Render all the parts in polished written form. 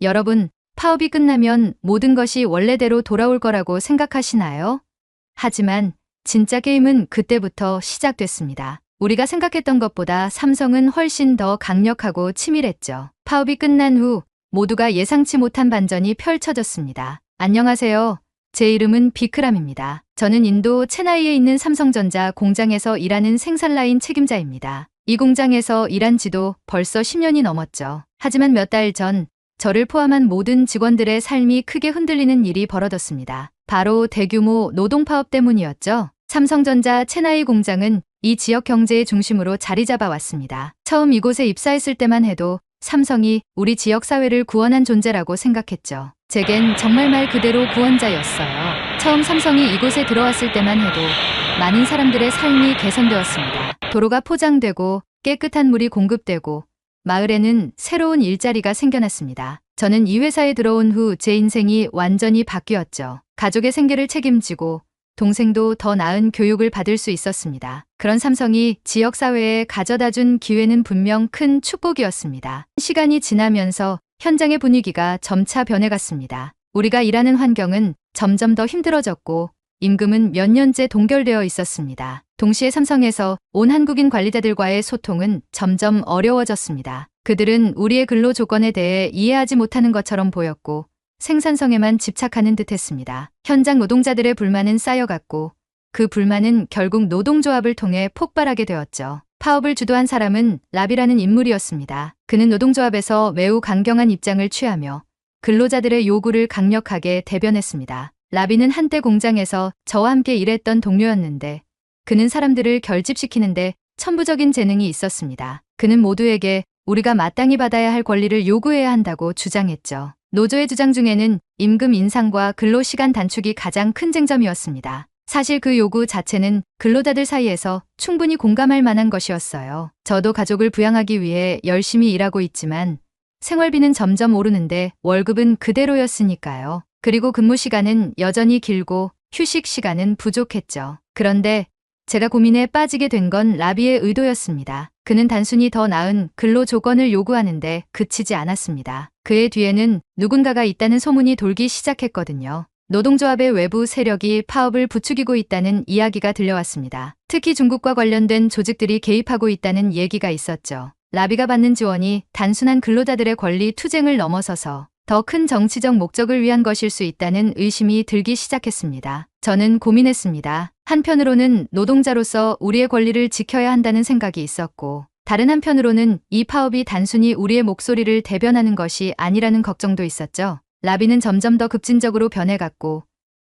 여러분, 파업이 끝나면 모든 것이 원래대로 돌아올 거라고 생각하시나요? 하지만 진짜 게임은 그때부터 시작됐습니다. 우리가 생각했던 것보다 삼성은 훨씬 더 강력하고 치밀했죠. 파업이 끝난 후 모두가 예상치 못한 반전이 펼쳐졌습니다. 안녕하세요. 제 이름은 비크람입니다. 저는 인도 체나이에 있는 삼성전자 공장에서 일하는 생산라인 책임자입니다. 이 공장에서 일한 지도 벌써 10년이 넘었죠. 하지만 몇 달 전 저를 포함한 모든 직원들의 삶이 크게 흔들리는 일이 벌어졌습니다. 바로 대규모 노동파업 때문이었죠. 삼성전자 체나이 공장은 이 지역 경제의 중심으로 자리 잡아왔습니다. 처음 이곳에 입사했을 때만 해도 삼성이 우리 지역 사회를 구원한 존재라고 생각했죠. 제겐 정말 말 그대로 구원자였어요. 처음 삼성이 이곳에 들어왔을 때만 해도 많은 사람들의 삶이 개선되었습니다. 도로가 포장되고 깨끗한 물이 공급되고 마을에는 새로운 일자리가 생겨났습니다. 저는 이 회사에 들어온 후 제 인생이 완전히 바뀌었죠. 가족의 생계를 책임지고 동생도 더 나은 교육을 받을 수 있었습니다. 그런 삼성이 지역사회에 가져다준 기회는 분명 큰 축복이었습니다. 시간이 지나면서 현장의 분위기가 점차 변해갔습니다. 우리가 일하는 환경은 점점 더 힘들어졌고 임금은 몇 년째 동결되어 있었습니다. 동시에 삼성에서 온 한국인 관리자들과의 소통은 점점 어려워졌습니다. 그들은 우리의 근로 조건에 대해 이해하지 못하는 것처럼 보였고 생산성에만 집착하는 듯했습니다. 현장 노동자들의 불만은 쌓여갔고 그 불만은 결국 노동조합을 통해 폭발하게 되었죠. 파업을 주도한 사람은 라비라는 인물이었습니다. 그는 노동조합에서 매우 강경한 입장을 취하며 근로자들의 요구를 강력하게 대변했습니다. 라비는 한때 공장에서 저와 함께 일했던 동료였는데 그는 사람들을 결집시키는데 천부적인 재능이 있었습니다. 그는 모두에게 우리가 마땅히 받아야 할 권리를 요구해야 한다고 주장했죠. 노조의 주장 중에는 임금 인상과 근로시간 단축이 가장 큰 쟁점이었습니다. 사실 그 요구 자체는 근로자들 사이에서 충분히 공감할 만한 것이었어요. 저도 가족을 부양하기 위해 열심히 일하고 있지만 생활비는 점점 오르는데 월급은 그대로였으니까요. 그리고 근무 시간은 여전히 길고 휴식 시간은 부족했죠. 그런데 제가 고민에 빠지게 된 건 라비의 의도였습니다. 그는 단순히 더 나은 근로 조건을 요구하는데 그치지 않았습니다. 그의 뒤에는 누군가가 있다는 소문이 돌기 시작했거든요. 노동조합의 외부 세력이 파업을 부추기고 있다는 이야기가 들려왔습니다. 특히 중국과 관련된 조직들이 개입하고 있다는 얘기가 있었죠. 라비가 받는 지원이 단순한 근로자들의 권리 투쟁을 넘어서서 더 큰 정치적 목적을 위한 것일 수 있다는 의심이 들기 시작했습니다. 저는 고민했습니다. 한편으로는 노동자로서 우리의 권리를 지켜야 한다는 생각이 있었고 다른 한편으로는 이 파업이 단순히 우리의 목소리를 대변하는 것이 아니라는 걱정도 있었죠. 라비는 점점 더 급진적으로 변해갔고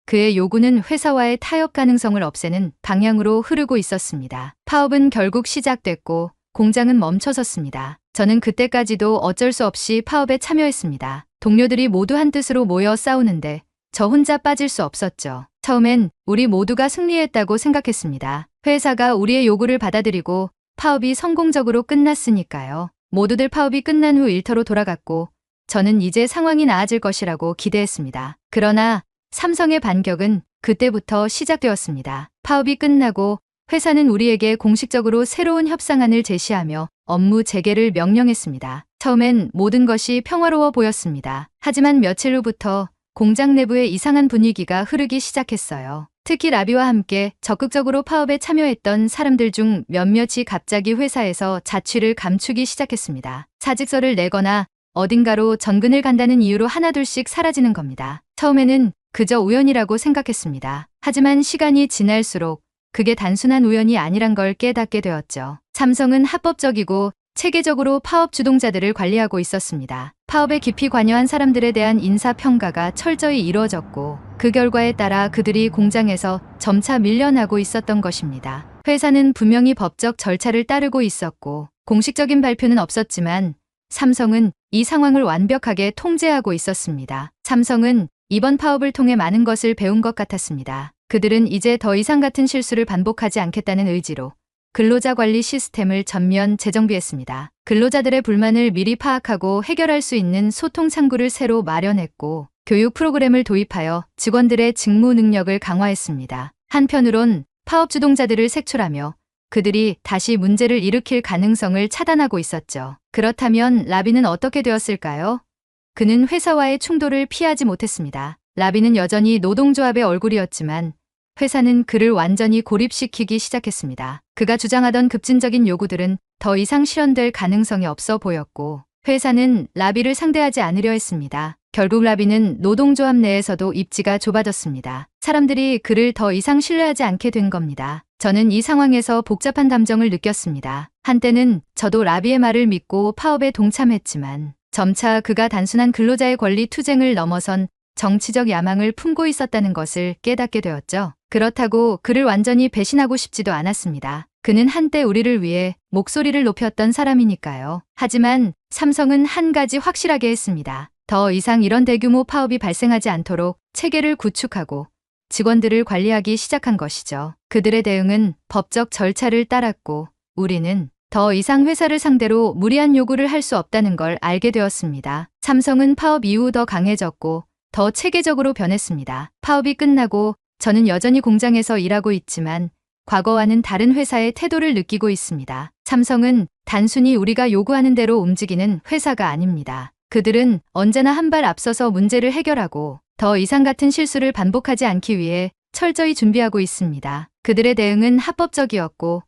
그의 요구는 회사와의 타협 가능성을 없애는 방향으로 흐르고 있었습니다. 파업은 결국 시작됐고 공장은 멈춰섰습니다. 저는 그때까지도 어쩔 수 없이 파업에 참여했습니다. 동료들이 모두 한 뜻으로 모여 싸우는데 저 혼자 빠질 수 없었죠. 처음엔 우리 모두가 승리했다고 생각했습니다. 회사가 우리의 요구를 받아들이고 파업이 성공적으로 끝났으니까요. 모두들 파업이 끝난 후 일터로 돌아갔고 저는 이제 상황이 나아질 것이라고 기대했습니다. 그러나 삼성의 반격은 그때부터 시작되었습니다. 파업이 끝나고 회사는 우리에게 공식적으로 새로운 협상안을 제시하며 업무 재개를 명령했습니다. 처음엔 모든 것이 평화로워 보였습니다. 하지만 며칠 후부터 공장 내부에 이상한 분위기가 흐르기 시작했어요. 특히 라비와 함께 적극적으로 파업에 참여했던 사람들 중 몇몇이 갑자기 회사에서 자취를 감추기 시작했습니다. 사직서를 내거나 어딘가로 전근을 간다는 이유로 하나둘씩 사라지는 겁니다. 처음에는 그저 우연이라고 생각했습니다. 하지만 시간이 지날수록 그게 단순한 우연이 아니란 걸 깨닫게 되었죠. 삼성은 합법적이고 체계적으로 파업 주동자들을 관리하고 있었습니다. 파업에 깊이 관여한 사람들에 대한 인사평가가 철저히 이루어졌고 그 결과에 따라 그들이 공장에서 점차 밀려나고 있었던 것입니다. 회사는 분명히 법적 절차를 따르고 있었고 공식적인 발표는 없었지만 삼성은 이 상황을 완벽하게 통제하고 있었습니다. 삼성은 이번 파업을 통해 많은 것을 배운 것 같았습니다. 그들은 이제 더 이상 같은 실수를 반복하지 않겠다는 의지로 근로자 관리 시스템을 전면 재정비했습니다. 근로자들의 불만을 미리 파악하고 해결할 수 있는 소통 창구를 새로 마련했고 교육 프로그램을 도입하여 직원들의 직무 능력을 강화했습니다. 한편으론 파업 주동자들을 색출하며 그들이 다시 문제를 일으킬 가능성을 차단하고 있었죠. 그렇다면 라비는 어떻게 되었을까요? 그는 회사와의 충돌을 피하지 못했습니다. 라비는 여전히 노동조합의 얼굴이었지만 회사는 그를 완전히 고립시키기 시작했습니다. 그가 주장하던 급진적인 요구들은 더 이상 실현될 가능성이 없어 보였고 회사는 라비를 상대하지 않으려 했습니다. 결국 라비는 노동조합 내에서도 입지가 좁아졌습니다. 사람들이 그를 더 이상 신뢰하지 않게 된 겁니다. 저는 이 상황에서 복잡한 감정을 느꼈습니다. 한때는 저도 라비의 말을 믿고 파업에 동참했지만 점차 그가 단순한 근로자의 권리 투쟁을 넘어선 정치적 야망을 품고 있었다는 것을 깨닫게 되었죠. 그렇다고 그를 완전히 배신하고 싶지도 않았습니다. 그는 한때 우리를 위해 목소리를 높였던 사람이니까요. 하지만 삼성은 한 가지 확실하게 했습니다. 더 이상 이런 대규모 파업이 발생하지 않도록 체계를 구축하고 직원들을 관리하기 시작한 것이죠. 그들의 대응은 법적 절차를 따랐고 우리는 더 이상 회사를 상대로 무리한 요구를 할 수 없다는 걸 알게 되었습니다. 삼성은 파업 이후 더 강해졌고 더 체계적으로 변했습니다. 파업이 끝나고 저는 여전히 공장에서 일하고 있지만 과거와는 다른 회사의 태도를 느끼고 있습니다. 삼성은 단순히 우리가 요구하는 대로 움직이는 회사가 아닙니다. 그들은 언제나 한 발 앞서서 문제를 해결하고 더 이상 같은 실수를 반복하지 않기 위해 철저히 준비하고 있습니다. 그들의 대응은 합법적이었고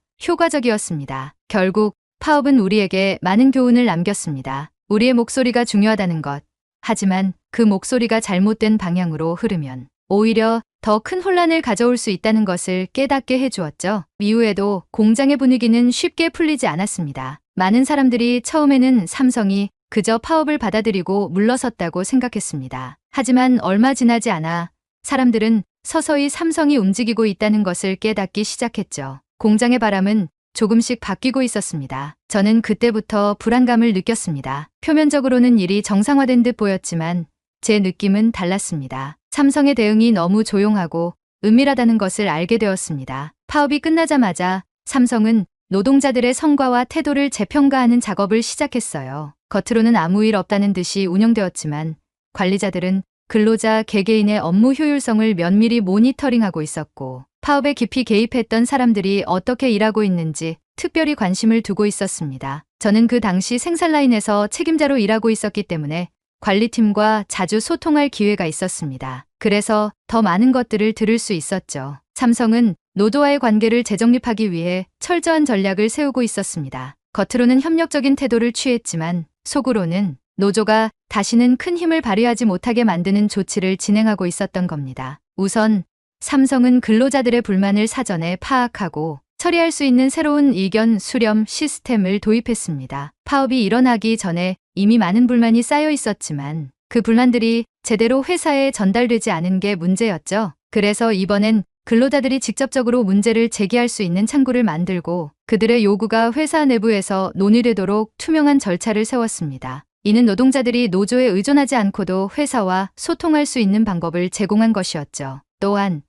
효과적이었습니다. 결국 파업은 우리에게 많은 교훈을 남겼습니다. 우리의 목소리가 중요하다는 것. 하지만 그 목소리가 잘못된 방향으로 흐르면 오히려 더 큰 혼란을 가져올 수 있다는 것을 깨닫게 해주었죠. 이후에도 공장의 분위기는 쉽게 풀리지 않았습니다. 많은 사람들이 처음에는 삼성이 그저 파업을 받아들이고 물러섰다고 생각했습니다. 하지만 얼마 지나지 않아 사람들은 서서히 삼성이 움직이고 있다는 것을 깨닫기 시작했죠. 공장의 바람은 조금씩 바뀌고 있었습니다. 저는 그때부터 불안감을 느꼈습니다. 표면적으로는 일이 정상화된 듯 보였지만 제 느낌은 달랐습니다. 삼성의 대응이 너무 조용하고 은밀하다는 것을 알게 되었습니다. 파업이 끝나자마자 삼성은 노동자들의 성과와 태도를 재평가하는 작업을 시작했어요. 겉으로는 아무 일 없다는 듯이 운영되었지만 관리자들은 근로자 개개인의 업무 효율성을 면밀히 모니터링하고 있었고 파업에 깊이 개입했던 사람들이 어떻게 일하고 있는지 특별히 관심을 두고 있었습니다. 저는 그 당시 생산라인에서 책임자로 일하고 있었기 때문에 관리팀과 자주 소통할 기회가 있었습니다. 그래서 더 많은 것들을 들을 수 있었죠. 삼성은 노조와의 관계를 재정립하기 위해 철저한 전략을 세우고 있었습니다. 겉으로는 협력적인 태도를 취했지만 속으로는 노조가 다시는 큰 힘을 발휘하지 못하게 만드는 조치를 진행하고 있었던 겁니다. 우선 삼성은 근로자들의 불만을 사전에 파악하고 처리할 수 있는 새로운 의견 수렴 시스템을 도입했습니다. 파업이 일어나기 전에 이미 많은 불만이 쌓여 있었지만 그 불만들이 제대로 회사에 전달되지 않은 게 문제였죠. 그래서 이번엔 근로자들이 직접적으로 문제를 제기할 수 있는 창구를 만들고 그들의 요구가 회사 내부에서 논의되도록 투명한 절차를 세웠습니다. 이는 노동자들이 노조에 의존하지 않고도 회사와 소통할 수 있는 방법을 제공한 것이었죠. 또한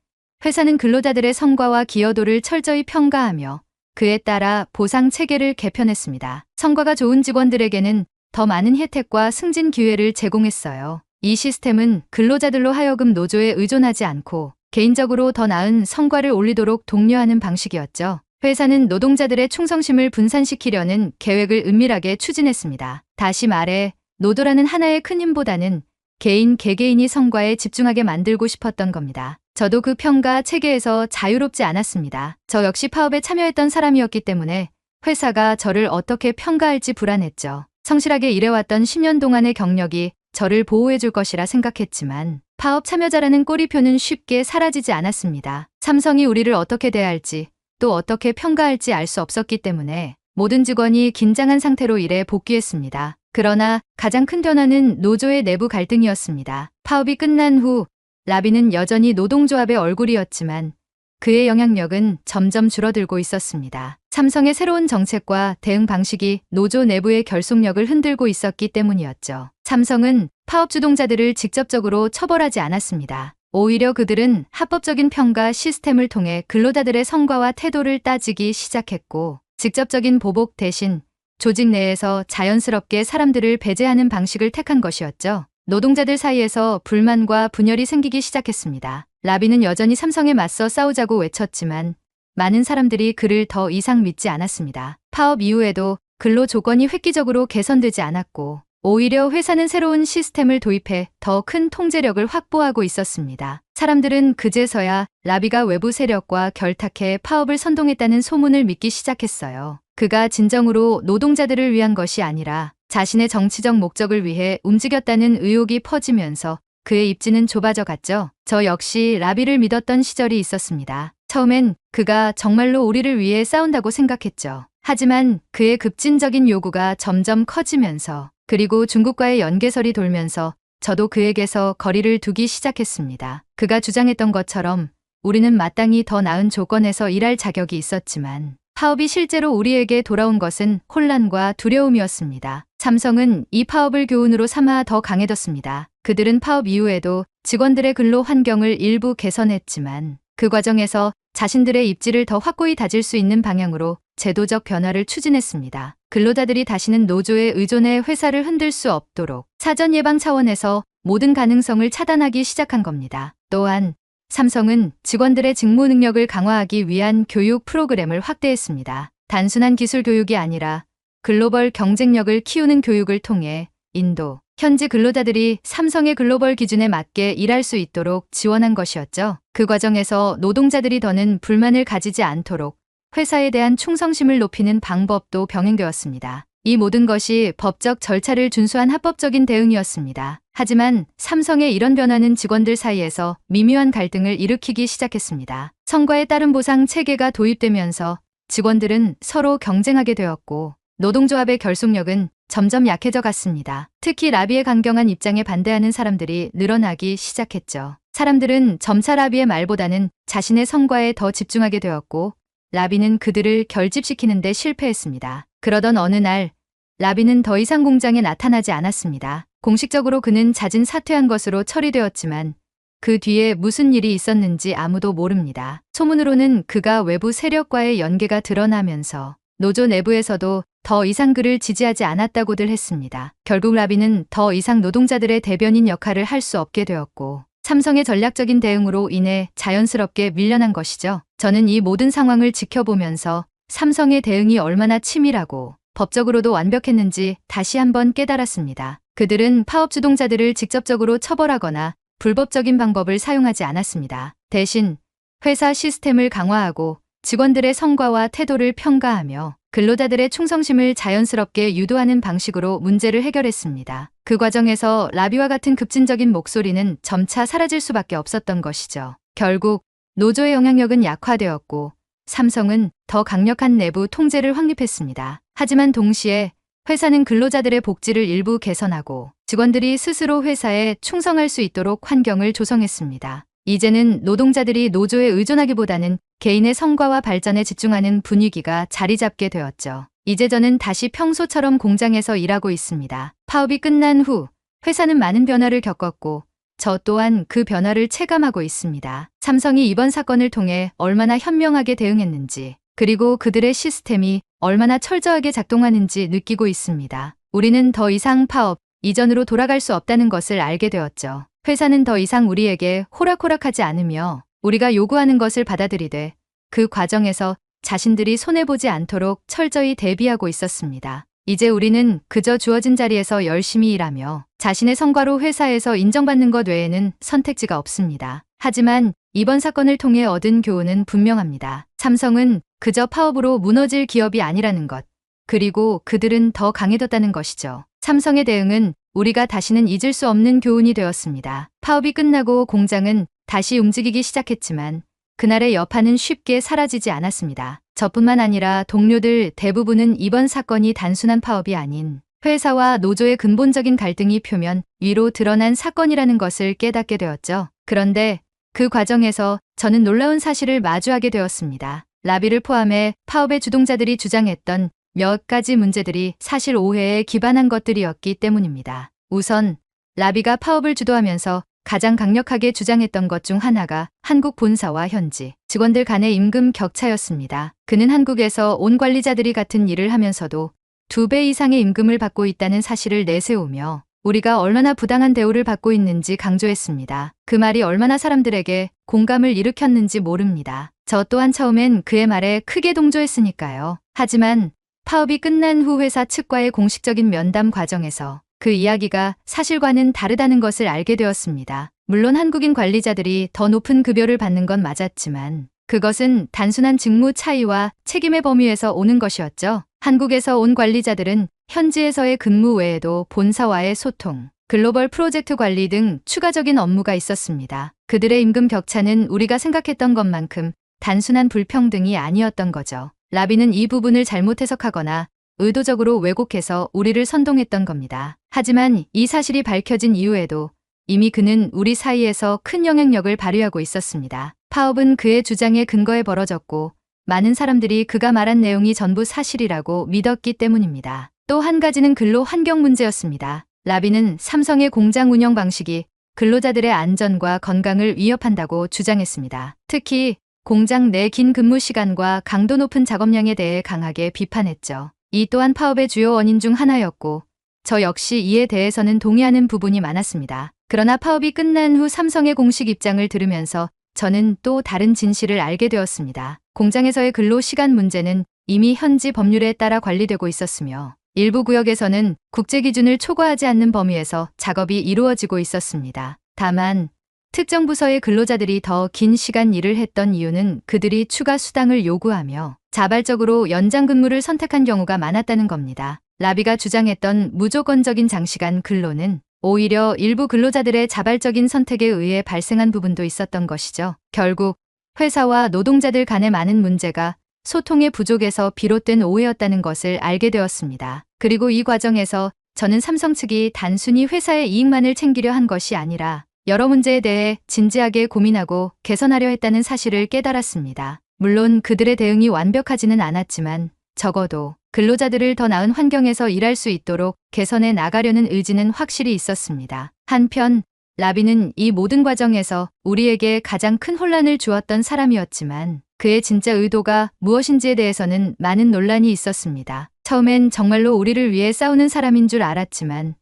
회사는 근로자들의 성과와 기여도를 철저히 평가하며 그에 따라 보상 체계를 개편했습니다. 성과가 좋은 직원들에게는 더 많은 혜택과 승진 기회를 제공했어요. 이 시스템은 근로자들로 하여금 노조에 의존하지 않고 개인적으로 더 나은 성과를 올리도록 독려하는 방식이었죠. 회사는 노동자들의 충성심을 분산시키려는 계획을 은밀하게 추진했습니다. 다시 말해 노조라는 하나의 큰 힘보다는 개개인이 성과에 집중하게 만들고 싶었던 겁니다. 저도 그 평가 체계에서 자유롭지 않았습니다. 저 역시 파업에 참여했던 사람이었기 때문에 회사가 저를 어떻게 평가할지 불안했죠. 성실하게 일해왔던 10년 동안의 경력이 저를 보호해줄 것이라 생각했지만 파업 참여자라는 꼬리표는 쉽게 사라지지 않았습니다. 삼성이 우리를 어떻게 대할지 또 어떻게 평가할지 알 수 없었기 때문에 모든 직원이 긴장한 상태로 일에 복귀했습니다. 그러나 가장 큰 변화는 노조의 내부 갈등이었습니다. 파업이 끝난 후 라비는 여전히 노동조합의 얼굴이었지만 그의 영향력은 점점 줄어들고 있었습니다. 삼성의 새로운 정책과 대응 방식이 노조 내부의 결속력을 흔들고 있었기 때문이었죠. 삼성은 파업 주동자들을 직접적으로 처벌하지 않았습니다. 오히려 그들은 합법적인 평가 시스템을 통해 근로자들의 성과와 태도를 따지기 시작했고 직접적인 보복 대신 조직 내에서 자연스럽게 사람들을 배제하는 방식을 택한 것이었죠. 노동자들 사이에서 불만과 분열이 생기기 시작했습니다. 라비는 여전히 삼성에 맞서 싸우자고 외쳤지만 많은 사람들이 그를 더 이상 믿지 않았습니다. 파업 이후에도 근로 조건이 획기적으로 개선되지 않았고 오히려 회사는 새로운 시스템을 도입해 더 큰 통제력을 확보하고 있었습니다. 사람들은 그제서야 라비가 외부 세력과 결탁해 파업을 선동했다는 소문을 믿기 시작했어요. 그가 진정으로 노동자들을 위한 것이 아니라 자신의 정치적 목적을 위해 움직였다는 의혹이 퍼지면서 그의 입지는 좁아져 갔죠. 저 역시 라비를 믿었던 시절이 있었습니다. 처음엔 그가 정말로 우리를 위해 싸운다고 생각했죠. 하지만 그의 급진적인 요구가 점점 커지면서 그리고 중국과의 연계설이 돌면서 저도 그에게서 거리를 두기 시작했습니다. 그가 주장했던 것처럼 우리는 마땅히 더 나은 조건에서 일할 자격이 있었지만 파업이 실제로 우리에게 돌아온 것은 혼란과 두려움이었습니다. 삼성은 이 파업을 교훈으로 삼아 더 강해졌습니다. 그들은 파업 이후에도 직원들의 근로 환경을 일부 개선했지만 그 과정에서 자신들의 입지를 더 확고히 다질 수 있는 방향으로 제도적 변화를 추진했습니다. 근로자들이 다시는 노조에 의존해 회사를 흔들 수 없도록 사전 예방 차원에서 모든 가능성을 차단하기 시작한 겁니다. 또한 삼성은 직원들의 직무 능력을 강화하기 위한 교육 프로그램을 확대했습니다. 단순한 기술 교육이 아니라 글로벌 경쟁력을 키우는 교육을 통해 인도, 현지 근로자들이 삼성의 글로벌 기준에 맞게 일할 수 있도록 지원한 것이었죠. 그 과정에서 노동자들이 더는 불만을 가지지 않도록 회사에 대한 충성심을 높이는 방법도 병행되었습니다. 이 모든 것이 법적 절차를 준수한 합법적인 대응이었습니다. 하지만 삼성의 이런 변화는 직원들 사이에서 미묘한 갈등을 일으키기 시작했습니다. 성과에 따른 보상 체계가 도입되면서 직원들은 서로 경쟁하게 되었고 노동조합의 결속력은 점점 약해져 갔습니다. 특히 라비의 강경한 입장에 반대하는 사람들이 늘어나기 시작했죠. 사람들은 점차 라비의 말보다는 자신의 성과에 더 집중하게 되었고 라비는 그들을 결집시키는 데 실패했습니다. 그러던 어느 날 라비는 더 이상 공장에 나타나지 않았습니다. 공식적으로 그는 자진 사퇴한 것으로 처리되었지만 그 뒤에 무슨 일이 있었는지 아무도 모릅니다. 소문으로는 그가 외부 세력과의 연계가 드러나면서 노조 내부에서도 더 이상 그를 지지하지 않았다고들 했습니다. 결국 라비는 더 이상 노동자들의 대변인 역할을 할 수 없게 되었고 삼성의 전략적인 대응으로 인해 자연스럽게 밀려난 것이죠. 저는 이 모든 상황을 지켜보면서 삼성의 대응이 얼마나 치밀하고 법적으로도 완벽했는지 다시 한번 깨달았습니다. 그들은 파업 주동자들을 직접적으로 처벌하거나 불법적인 방법을 사용하지 않았습니다. 대신 회사 시스템을 강화하고 직원들의 성과와 태도를 평가하며 근로자들의 충성심을 자연스럽게 유도하는 방식으로 문제를 해결했습니다. 그 과정에서 라비와 같은 급진적인 목소리는 점차 사라질 수밖에 없었던 것이죠. 결국 노조의 영향력은 약화되었고 삼성은 더 강력한 내부 통제를 확립했습니다. 하지만 동시에 회사는 근로자들의 복지를 일부 개선하고 직원들이 스스로 회사에 충성할 수 있도록 환경을 조성했습니다. 이제는 노동자들이 노조에 의존하기보다는 개인의 성과와 발전에 집중하는 분위기가 자리 잡게 되었죠. 이제 저는 다시 평소처럼 공장에서 일하고 있습니다. 파업이 끝난 후 회사는 많은 변화를 겪었고 저 또한 그 변화를 체감하고 있습니다. 삼성이 이번 사건을 통해 얼마나 현명하게 대응했는지 그리고 그들의 시스템이 얼마나 철저하게 작동하는지 느끼고 있습니다. 우리는 더 이상 파업 이전으로 돌아갈 수 없다는 것을 알게 되었죠. 회사는 더 이상 우리에게 호락호락하지 않으며 우리가 요구하는 것을 받아들이되 그 과정에서 자신들이 손해보지 않도록 철저히 대비하고 있었습니다. 이제 우리는 그저 주어진 자리에서 열심히 일하며 자신의 성과로 회사에서 인정받는 것 외에는 선택지가 없습니다. 하지만 이번 사건을 통해 얻은 교훈은 분명합니다. 삼성은 그저 파업으로 무너질 기업이 아니라는 것, 그리고 그들은 더 강해졌다는 것이죠. 삼성의 대응은 우리가 다시는 잊을 수 없는 교훈이 되었습니다. 파업이 끝나고 공장은 다시 움직이기 시작했지만 그날의 여파는 쉽게 사라지지 않았습니다. 저뿐만 아니라 동료들 대부분은 이번 사건이 단순한 파업이 아닌 회사와 노조의 근본적인 갈등이 표면 위로 드러난 사건이라는 것을 깨닫게 되었죠. 그런데 그 과정에서 저는 놀라운 사실을 마주하게 되었습니다. 라비를 포함해 파업의 주동자들이 주장했던 몇 가지 문제들이 사실 오해에 기반한 것들이었기 때문입니다. 우선 라비가 파업을 주도하면서 가장 강력하게 주장했던 것 중 하나가 한국 본사와 현지 직원들 간의 임금 격차였습니다. 그는 한국에서 온 관리자들이 같은 일을 하면서도 2배 이상의 임금을 받고 있다는 사실을 내세우며 우리가 얼마나 부당한 대우를 받고 있는지 강조했습니다. 그 말이 얼마나 사람들에게 공감을 일으켰는지 모릅니다. 저 또한 처음엔 그의 말에 크게 동조했으니까요. 하지만 파업이 끝난 후 회사 측과의 공식적인 면담 과정에서 그 이야기가 사실과는 다르다는 것을 알게 되었습니다. 물론 한국인 관리자들이 더 높은 급여를 받는 건 맞았지만 그것은 단순한 직무 차이와 책임의 범위에서 오는 것이었죠. 한국에서 온 관리자들은 현지에서의 근무 외에도 본사와의 소통, 글로벌 프로젝트 관리 등 추가적인 업무가 있었습니다. 그들의 임금 격차는 우리가 생각했던 것만큼 단순한 불평등이 아니었던 거죠. 라비는 이 부분을 잘못 해석하거나 의도적으로 왜곡해서 우리를 선동했던 겁니다. 하지만 이 사실이 밝혀진 이후에도 이미 그는 우리 사이에서 큰 영향력을 발휘하고 있었습니다. 파업은 그의 주장에 근거해 벌어졌고 많은 사람들이 그가 말한 내용이 전부 사실이라고 믿었기 때문입니다. 또 한 가지는 근로 환경 문제였습니다. 라비는 삼성의 공장 운영 방식이 근로자들의 안전과 건강을 위협한다고 주장했습니다. 특히 공장 내 긴 근무 시간과 강도 높은 작업량에 대해 강하게 비판했죠. 이 또한 파업의 주요 원인 중 하나였고 저 역시 이에 대해서는 동의하는 부분이 많았습니다. 그러나 파업이 끝난 후 삼성의 공식 입장을 들으면서 저는 또 다른 진실을 알게 되었습니다. 공장에서의 근로 시간 문제는 이미 현지 법률에 따라 관리되고 있었으며 일부 구역에서는 국제 기준을 초과하지 않는 범위에서 작업이 이루어지고 있었습니다. 다만 특정 부서의 근로자들이 더 긴 시간 일을 했던 이유는 그들이 추가 수당을 요구하며 자발적으로 연장 근무를 선택한 경우가 많았다는 겁니다. 라비가 주장했던 무조건적인 장시간 근로는 오히려 일부 근로자들의 자발적인 선택에 의해 발생한 부분도 있었던 것이죠. 결국 회사와 노동자들 간의 많은 문제가 소통의 부족에서 비롯된 오해였다는 것을 알게 되었습니다. 그리고 이 과정에서 저는 삼성 측이 단순히 회사의 이익만을 챙기려 한 것이 아니라 여러 문제에 대해 진지하게 고민하고 개선하려 했다는 사실을 깨달았습니다. 물론 그들의 대응이 완벽하지는 않았지만 적어도 근로자들을 더 나은 환경에서 일할 수 있도록 개선해 나가려는 의지는 확실히 있었습니다. 한편 라비는 이 모든 과정에서 우리에게 가장 큰 혼란을 주었던 사람이었지만 그의 진짜 의도가 무엇인지에 대해서는 많은 논란이 있었습니다. 처음엔 정말로 우리를 위해 싸우는 사람인 줄 알았지만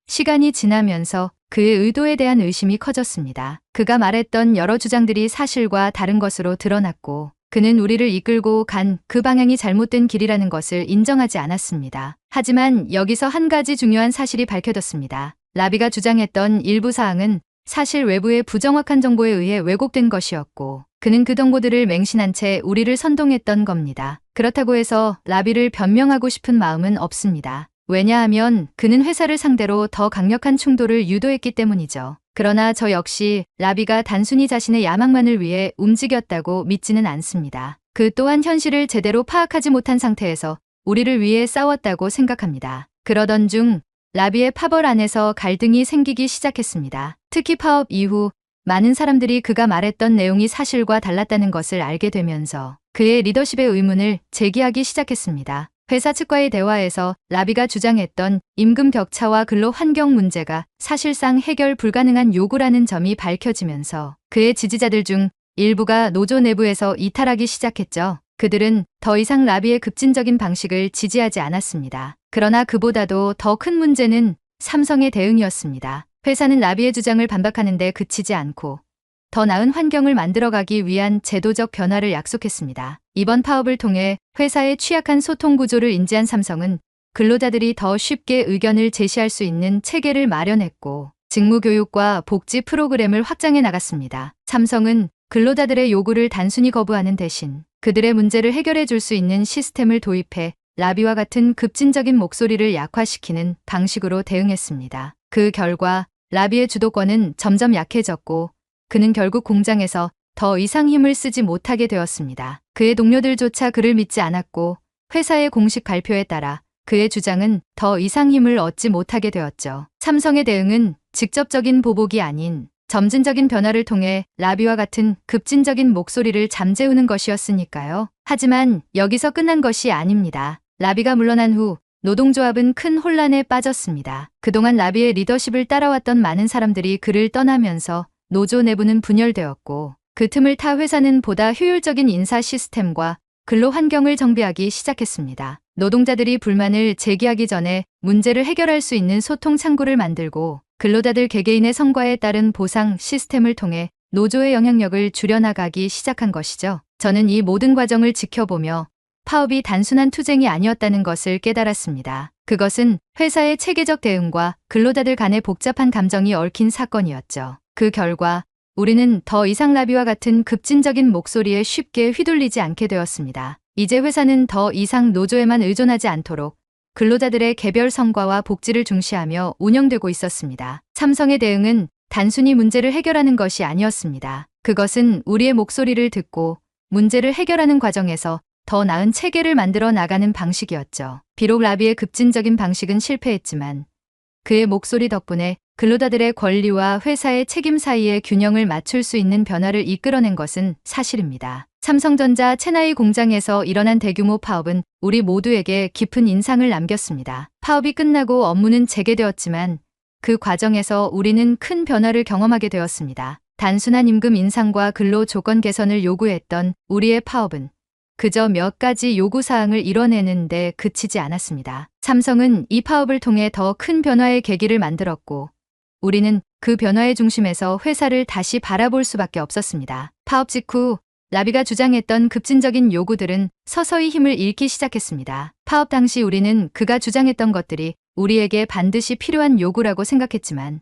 시간이 지나면서 그의 의도에 대한 의심이 커졌습니다. 그가 말했던 여러 주장들이 사실과 다른 것으로 드러났고 그는 우리를 이끌고 간 그 방향이 잘못된 길이라는 것을 인정하지 않았습니다. 하지만 여기서 한 가지 중요한 사실이 밝혀졌습니다. 라비가 주장했던 일부 사항은 사실 외부의 부정확한 정보에 의해 왜곡된 것이었고 그는 그 정보들을 맹신한 채 우리를 선동했던 겁니다. 그렇다고 해서 라비를 변명하고 싶은 마음은 없습니다. 왜냐하면 그는 회사를 상대로 더 강력한 충돌을 유도했기 때문이죠. 그러나 저 역시 라비가 단순히 자신의 야망만을 위해 움직였다고 믿지는 않습니다. 그 또한 현실을 제대로 파악하지 못한 상태에서 우리를 위해 싸웠다고 생각합니다. 그러던 중 라비의 파벌 안에서 갈등이 생기기 시작했습니다. 특히 파업 이후 많은 사람들이 그가 말했던 내용이 사실과 달랐다는 것을 알게 되면서 그의 리더십의 의문을 제기하기 시작했습니다. 회사 측과의 대화에서 라비가 주장했던 임금 격차와 근로 환경 문제가 사실상 해결 불가능한 요구라는 점이 밝혀지면서 그의 지지자들 중 일부가 노조 내부에서 이탈하기 시작했죠. 그들은 더 이상 라비의 급진적인 방식을 지지하지 않았습니다. 그러나 그보다도 더 큰 문제는 삼성의 대응이었습니다. 회사는 라비의 주장을 반박하는데 그치지 않고 더 나은 환경을 만들어가기 위한 제도적 변화를 약속했습니다. 이번 파업을 통해 회사의 취약한 소통 구조를 인지한 삼성은 근로자들이 더 쉽게 의견을 제시할 수 있는 체계를 마련했고 직무교육과 복지 프로그램을 확장해 나갔습니다. 삼성은 근로자들의 요구를 단순히 거부하는 대신 그들의 문제를 해결해 줄 수 있는 시스템을 도입해 라비와 같은 급진적인 목소리를 약화시키는 방식으로 대응했습니다. 그 결과 라비의 주도권은 점점 약해졌고 그는 결국 공장에서 더 이상 힘을 쓰지 못하게 되었습니다. 그의 동료들조차 그를 믿지 않았고 회사의 공식 발표에 따라 그의 주장은 더 이상 힘을 얻지 못하게 되었죠. 삼성의 대응은 직접적인 보복이 아닌 점진적인 변화를 통해 라비와 같은 급진적인 목소리를 잠재우는 것이었으니까요. 하지만 여기서 끝난 것이 아닙니다. 라비가 물러난 후 노동조합은 큰 혼란에 빠졌습니다. 그동안 라비의 리더십을 따라왔던 많은 사람들이 그를 떠나면서 노조 내부는 분열되었고 그 틈을 타 회사는 보다 효율적인 인사 시스템과 근로 환경을 정비하기 시작했습니다. 노동자들이 불만을 제기하기 전에 문제를 해결할 수 있는 소통 창구를 만들고 근로자들 개개인의 성과에 따른 보상 시스템을 통해 노조의 영향력을 줄여나가기 시작한 것이죠. 저는 이 모든 과정을 지켜보며 파업이 단순한 투쟁이 아니었다는 것을 깨달았습니다. 그것은 회사의 체계적 대응과 근로자들 간의 복잡한 감정이 얽힌 사건이었죠. 그 결과 우리는 더 이상 라비와 같은 급진적인 목소리에 쉽게 휘둘리지 않게 되었습니다. 이제 회사는 더 이상 노조에만 의존하지 않도록 근로자들의 개별 성과와 복지를 중시하며 운영되고 있었습니다. 삼성의 대응은 단순히 문제를 해결하는 것이 아니었습니다. 그것은 우리의 목소리를 듣고 문제를 해결하는 과정에서 더 나은 체계를 만들어 나가는 방식이었죠. 비록 라비의 급진적인 방식은 실패했지만 그의 목소리 덕분에 근로자들의 권리와 회사의 책임 사이의 균형을 맞출 수 있는 변화를 이끌어낸 것은 사실입니다. 삼성전자 체나이 공장에서 일어난 대규모 파업은 우리 모두에게 깊은 인상을 남겼습니다. 파업이 끝나고 업무는 재개되었지만 그 과정에서 우리는 큰 변화를 경험하게 되었습니다. 단순한 임금 인상과 근로 조건 개선을 요구했던 우리의 파업은 그저 몇 가지 요구사항을 이뤄내는데 그치지 않았습니다. 삼성은 이 파업을 통해 더 큰 변화의 계기를 만들었고 우리는 그 변화의 중심에서 회사를 다시 바라볼 수밖에 없었습니다. 파업 직후 라비가 주장했던 급진적인 요구들은 서서히 힘을 잃기 시작했습니다. 파업 당시 우리는 그가 주장했던 것들이 우리에게 반드시 필요한 요구라고 생각했지만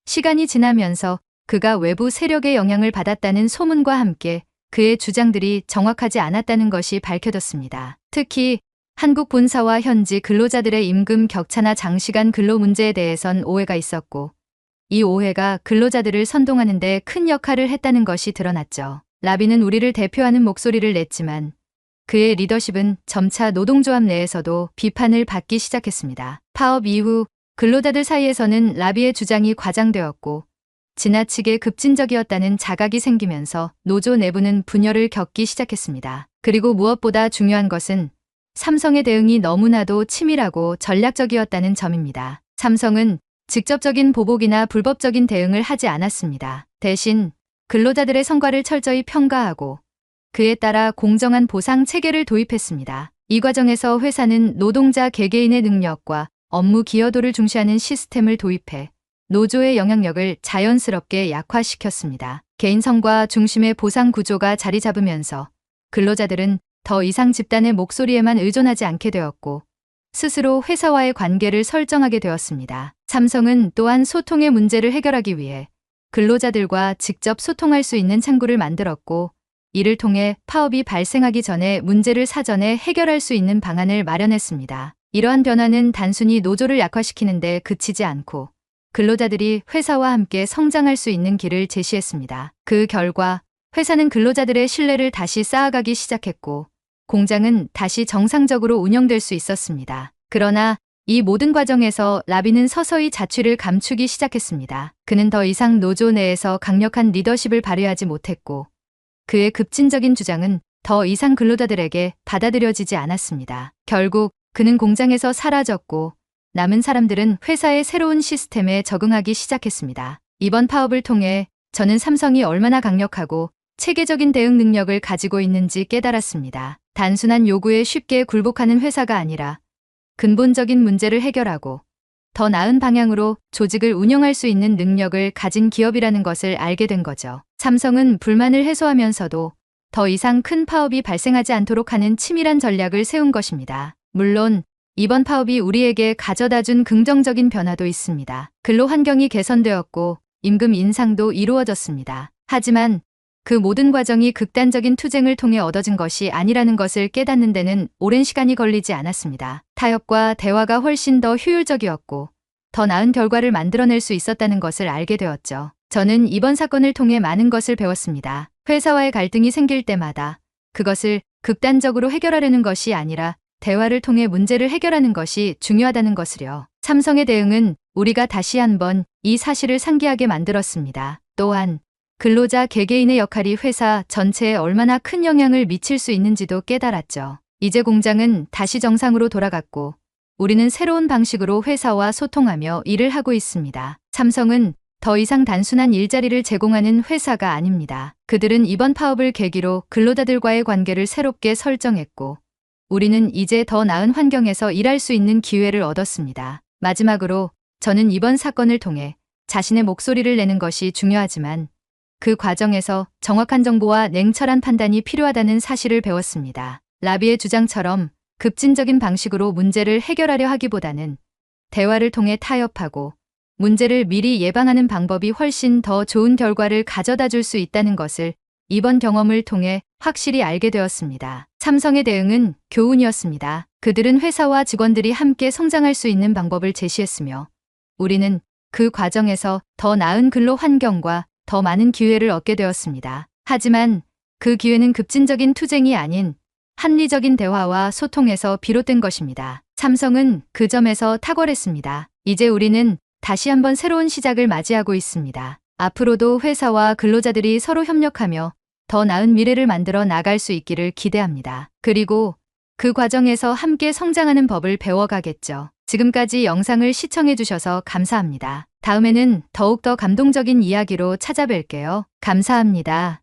시간이 지나면서 그가 외부 세력의 영향을 받았다는 소문과 함께 그의 주장들이 정확하지 않았다는 것이 밝혀졌습니다. 특히 한국 본사와 현지 근로자들의 임금 격차나 장시간 근로 문제에 대해선 오해가 있었고 이 오해가 근로자들을 선동하는 데 큰 역할을 했다는 것이 드러났죠. 라비는 우리를 대표하는 목소리를 냈지만 그의 리더십은 점차 노동조합 내에서도 비판을 받기 시작했습니다. 파업 이후 근로자들 사이에서는 라비의 주장이 과장되었고 지나치게 급진적이었다는 자각이 생기면서 노조 내부는 분열을 겪기 시작했습니다. 그리고 무엇보다 중요한 것은 삼성의 대응이 너무나도 치밀하고 전략적이었다는 점입니다. 삼성은 직접적인 보복이나 불법적인 대응을 하지 않았습니다. 대신 근로자들의 성과를 철저히 평가하고 그에 따라 공정한 보상 체계를 도입했습니다. 이 과정에서 회사는 노동자 개개인의 능력과 업무 기여도를 중시하는 시스템을 도입해 노조의 영향력을 자연스럽게 약화시켰습니다. 개인 성과 중심의 보상 구조가 자리 잡으면서 근로자들은 더 이상 집단의 목소리에만 의존하지 않게 되었고 스스로 회사와의 관계를 설정하게 되었습니다. 삼성은 또한 소통의 문제를 해결하기 위해 근로자들과 직접 소통할 수 있는 창구를 만들었고 이를 통해 파업이 발생하기 전에 문제를 사전에 해결할 수 있는 방안을 마련했습니다. 이러한 변화는 단순히 노조를 약화시키는 데 그치지 않고 근로자들이 회사와 함께 성장할 수 있는 길을 제시했습니다. 그 결과 회사는 근로자들의 신뢰를 다시 쌓아가기 시작했고 공장은 다시 정상적으로 운영될 수 있었습니다. 그러나 이 모든 과정에서 라비는 서서히 자취를 감추기 시작했습니다. 그는 더 이상 노조 내에서 강력한 리더십을 발휘하지 못했고 그의 급진적인 주장은 더 이상 근로자들에게 받아들여지지 않았습니다. 결국 그는 공장에서 사라졌고 남은 사람들은 회사의 새로운 시스템에 적응하기 시작했습니다. 이번 파업을 통해 저는 삼성이 얼마나 강력하고 체계적인 대응 능력을 가지고 있는지 깨달았습니다. 단순한 요구에 쉽게 굴복하는 회사가 아니라 근본적인 문제를 해결하고 더 나은 방향으로 조직을 운영할 수 있는 능력을 가진 기업이라는 것을 알게 된 거죠. 삼성은 불만을 해소하면서도 더 이상 큰 파업이 발생하지 않도록 하는 치밀한 전략을 세운 것입니다. 물론 이번 파업이 우리에게 가져다준 긍정적인 변화도 있습니다. 근로 환경이 개선되었고 임금 인상도 이루어졌습니다. 하지만 그 모든 과정이 극단적인 투쟁을 통해 얻어진 것이 아니라는 것을 깨닫는 데는 오랜 시간이 걸리지 않았습니다. 타협과 대화가 훨씬 더 효율적이었고 더 나은 결과를 만들어낼 수 있었다는 것을 알게 되었죠. 저는 이번 사건을 통해 많은 것을 배웠습니다. 회사와의 갈등이 생길 때마다 그것을 극단적으로 해결하려는 것이 아니라 대화를 통해 문제를 해결하는 것이 중요하다는 것을요. 삼성의 대응은 우리가 다시 한번 이 사실을 상기하게 만들었습니다. 또한 근로자 개개인의 역할이 회사 전체에 얼마나 큰 영향을 미칠 수 있는지도 깨달았죠. 이제 공장은 다시 정상으로 돌아갔고 우리는 새로운 방식으로 회사와 소통하며 일을 하고 있습니다. 삼성은 더 이상 단순한 일자리를 제공하는 회사가 아닙니다. 그들은 이번 파업을 계기로 근로자들과의 관계를 새롭게 설정했고 우리는 이제 더 나은 환경에서 일할 수 있는 기회를 얻었습니다. 마지막으로 저는 이번 사건을 통해 자신의 목소리를 내는 것이 중요하지만 그 과정에서 정확한 정보와 냉철한 판단이 필요하다는 사실을 배웠습니다. 라비의 주장처럼 급진적인 방식으로 문제를 해결하려 하기보다는 대화를 통해 타협하고 문제를 미리 예방하는 방법이 훨씬 더 좋은 결과를 가져다 줄 수 있다는 것을 이번 경험을 통해 확실히 알게 되었습니다. 삼성의 대응은 교훈이었습니다. 그들은 회사와 직원들이 함께 성장할 수 있는 방법을 제시했으며 우리는 그 과정에서 더 나은 근로 환경과 더 많은 기회를 얻게 되었습니다. 하지만 그 기회는 급진적인 투쟁이 아닌 합리적인 대화와 소통에서 비롯된 것입니다. 삼성은 그 점에서 탁월했습니다. 이제 우리는 다시 한번 새로운 시작을 맞이하고 있습니다. 앞으로도 회사와 근로자들이 서로 협력하며 더 나은 미래를 만들어 나갈 수 있기를 기대합니다. 그리고 그 과정에서 함께 성장하는 법을 배워가겠죠. 지금까지 영상을 시청해주셔서 감사합니다. 다음에는 더욱더 감동적인 이야기로 찾아뵐게요. 감사합니다.